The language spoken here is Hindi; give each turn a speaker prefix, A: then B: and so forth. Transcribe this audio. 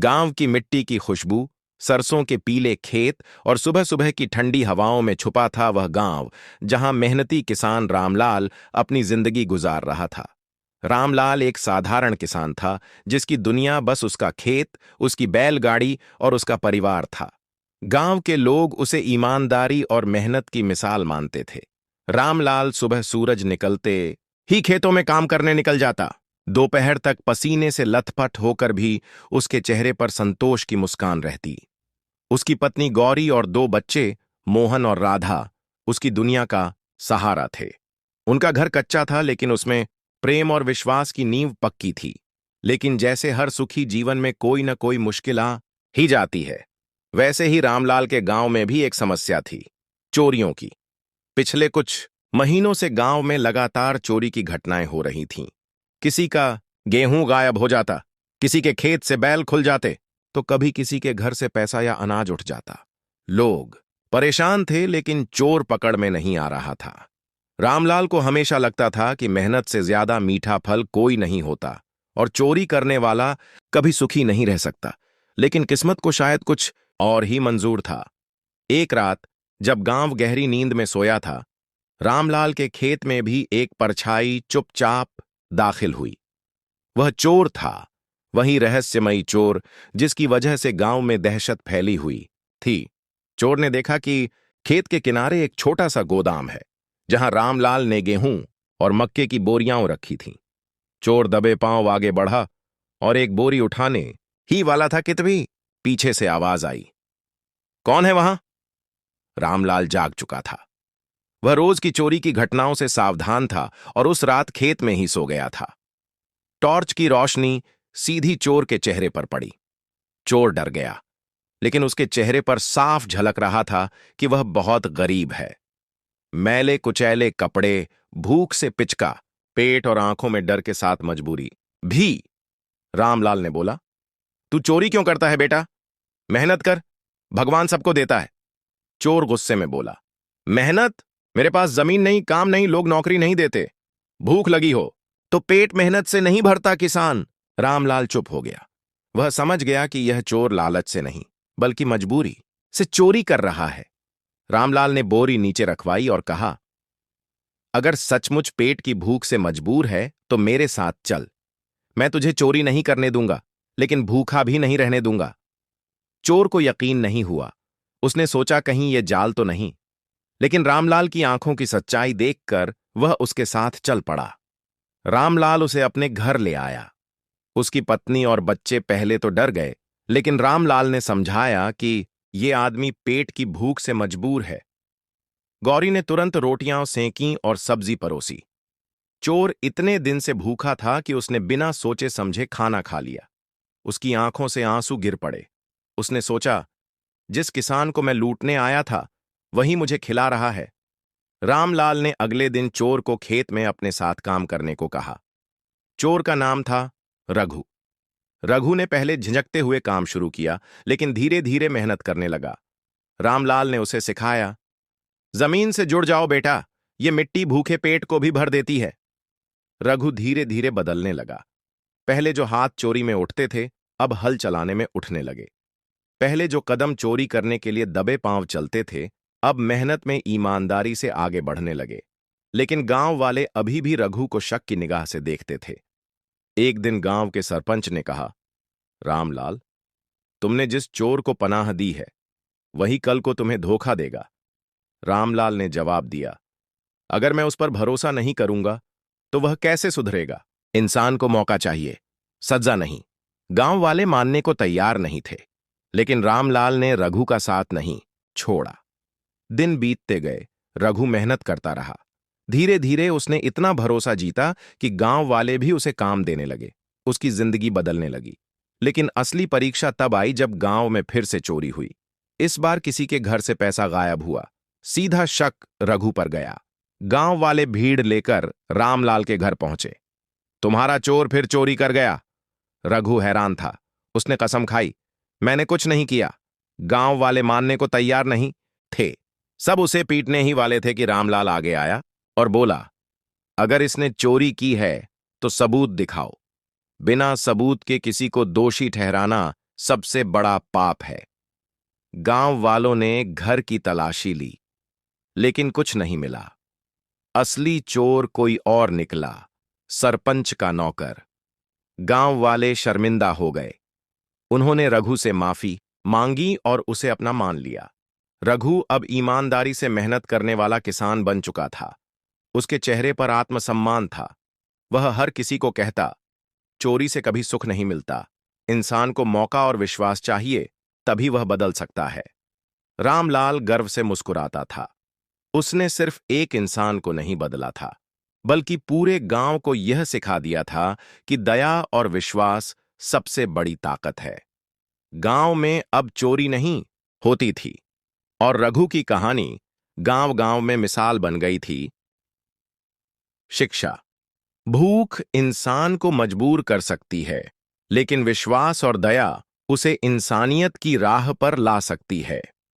A: गांव की मिट्टी की खुशबू, सरसों के पीले खेत और सुबह सुबह की ठंडी हवाओं में छुपा था वह गांव जहां मेहनती किसान रामलाल अपनी जिंदगी गुजार रहा था। रामलाल एक साधारण किसान था जिसकी दुनिया बस उसका खेत, उसकी बैलगाड़ी और उसका परिवार था। गांव के लोग उसे ईमानदारी और मेहनत की मिसाल मानते थे। रामलाल सुबह सूरज निकलते ही खेतों में काम करने निकल जाता। दोपहर तक पसीने से लथपथ होकर भी उसके चेहरे पर संतोष की मुस्कान रहती। उसकी पत्नी गौरी और दो बच्चे, मोहन और राधा, उसकी दुनिया का सहारा थे। उनका घर कच्चा था लेकिन उसमें प्रेम और विश्वास की नींव पक्की थी। लेकिन जैसे हर सुखी जीवन में कोई न कोई मुश्किल आ ही जाती है, वैसे ही रामलाल के गांव में भी एक समस्या थी, चोरियों की। पिछले कुछ महीनों से गांव में लगातार चोरी की घटनाएं हो रही थीं। किसी का गेहूं गायब हो जाता, किसी के खेत से बैल खुल जाते, तो कभी किसी के घर से पैसा या अनाज उठ जाता। लोग परेशान थे लेकिन चोर पकड़ में नहीं आ रहा था। रामलाल को हमेशा लगता था कि मेहनत से ज्यादा मीठा फल कोई नहीं होता और चोरी करने वाला कभी सुखी नहीं रह सकता। लेकिन किस्मत को शायद कुछ और ही मंजूर था। एक रात जब गांव गहरी नींद में सोया था, रामलाल के खेत में भी एक परछाई चुपचाप दाखिल हुई। वह चोर था, वही रहस्यमयी चोर जिसकी वजह से गांव में दहशत फैली हुई थी। चोर ने देखा कि खेत के किनारे एक छोटा सा गोदाम है जहां रामलाल ने गेहूं और मक्के की बोरियां रखी थीं। चोर दबे पांव आगे बढ़ा और एक बोरी उठाने ही वाला था कि तभी पीछे से आवाज आई, कौन है वहां? रामलाल जाग चुका था। वह रोज की चोरी की घटनाओं से सावधान था और उस रात खेत में ही सो गया था। टॉर्च की रोशनी सीधी चोर के चेहरे पर पड़ी। चोर डर गया, लेकिन उसके चेहरे पर साफ झलक रहा था कि वह बहुत गरीब है। मैले कुचैले कपड़े, भूख से पिचका पेट और आंखों में डर के साथ मजबूरी भी। रामलाल ने बोला, तू चोरी क्यों करता है बेटा? मेहनत कर, भगवान सबको देता है। चोर गुस्से में बोला, मेहनत? मेरे पास जमीन नहीं, काम नहीं, लोग नौकरी नहीं देते। भूख लगी हो तो पेट मेहनत से नहीं भरता किसान। रामलाल चुप हो गया। वह समझ गया कि यह चोर लालच से नहीं बल्कि मजबूरी से चोरी कर रहा है। रामलाल ने बोरी नीचे रखवाई और कहा, अगर सचमुच पेट की भूख से मजबूर है तो मेरे साथ चल। मैं तुझे चोरी नहीं करने दूंगा, लेकिन भूखा भी नहीं रहने दूंगा। चोर को यकीन नहीं हुआ। उसने सोचा कहीं यह जाल तो नहीं, लेकिन रामलाल की आंखों की सच्चाई देखकर वह उसके साथ चल पड़ा। रामलाल उसे अपने घर ले आया। उसकी पत्नी और बच्चे पहले तो डर गए, लेकिन रामलाल ने समझाया कि ये आदमी पेट की भूख से मजबूर है। गौरी ने तुरंत रोटियां सेंकी और सब्जी परोसी। चोर इतने दिन से भूखा था कि उसने बिना सोचे समझे खाना खा लिया। उसकी आंखों से आंसू गिर पड़े। उसने सोचा, जिस किसान को मैं लूटने आया था वही मुझे खिला रहा है। रामलाल ने अगले दिन चोर को खेत में अपने साथ काम करने को कहा। चोर का नाम था रघु। रघु ने पहले झिझकते हुए काम शुरू किया, लेकिन धीरे धीरे मेहनत करने लगा। रामलाल ने उसे सिखाया, जमीन से जुड़ जाओ बेटा, ये मिट्टी भूखे पेट को भी भर देती है। रघु धीरे धीरे बदलने लगा। पहले जो हाथ चोरी में उठते थे, अब हल चलाने में उठने लगे। पहले जो कदम चोरी करने के लिए दबे पांव चलते थे, अब मेहनत में ईमानदारी से आगे बढ़ने लगे। लेकिन गांव वाले अभी भी रघु को शक की निगाह से देखते थे। एक दिन गांव के सरपंच ने कहा, रामलाल, तुमने जिस चोर को पनाह दी है वही कल को तुम्हें धोखा देगा। रामलाल ने जवाब दिया, अगर मैं उस पर भरोसा नहीं करूंगा तो वह कैसे सुधरेगा? इंसान को मौका चाहिए, सजा नहीं। गांव वाले मानने को तैयार नहीं थे, लेकिन रामलाल ने रघु का साथ नहीं छोड़ा। दिन बीतते गए, रघु मेहनत करता रहा। धीरे धीरे उसने इतना भरोसा जीता कि गांव वाले भी उसे काम देने लगे। उसकी जिंदगी बदलने लगी। लेकिन असली परीक्षा तब आई जब गांव में फिर से चोरी हुई। इस बार किसी के घर से पैसा गायब हुआ। सीधा शक रघु पर गया। गांव वाले भीड़ लेकर रामलाल के घर पहुंचे। तुम्हारा चोर फिर चोरी कर गया। रघु हैरान था। उसने कसम खाई, मैंने कुछ नहीं किया। गांव वाले मानने को तैयार नहीं थे। सब उसे पीटने ही वाले थे कि रामलाल आगे आया और बोला, अगर इसने चोरी की है तो सबूत दिखाओ। बिना सबूत के किसी को दोषी ठहराना सबसे बड़ा पाप है। गांव वालों ने घर की तलाशी ली, लेकिन कुछ नहीं मिला। असली चोर कोई और निकला, सरपंच का नौकर। गांव वाले शर्मिंदा हो गए। उन्होंने रघु से माफी मांगी और उसे अपना मान लिया। रघु अब ईमानदारी से मेहनत करने वाला किसान बन चुका था। उसके चेहरे पर आत्मसम्मान था। वह हर किसी को कहता, चोरी से कभी सुख नहीं मिलता। इंसान को मौका और विश्वास चाहिए, तभी वह बदल सकता है। रामलाल गर्व से मुस्कुराता था। उसने सिर्फ एक इंसान को नहीं बदला था, बल्कि पूरे गांव को यह सिखा दिया था कि दया और विश्वास सबसे बड़ी ताकत है। गांव में अब चोरी नहीं होती थी, और रघु की कहानी गांव-गांव में मिसाल बन गई थी। शिक्षा। भूख इंसान को मजबूर कर सकती है, लेकिन विश्वास और दया उसे इंसानियत की राह पर ला सकती है।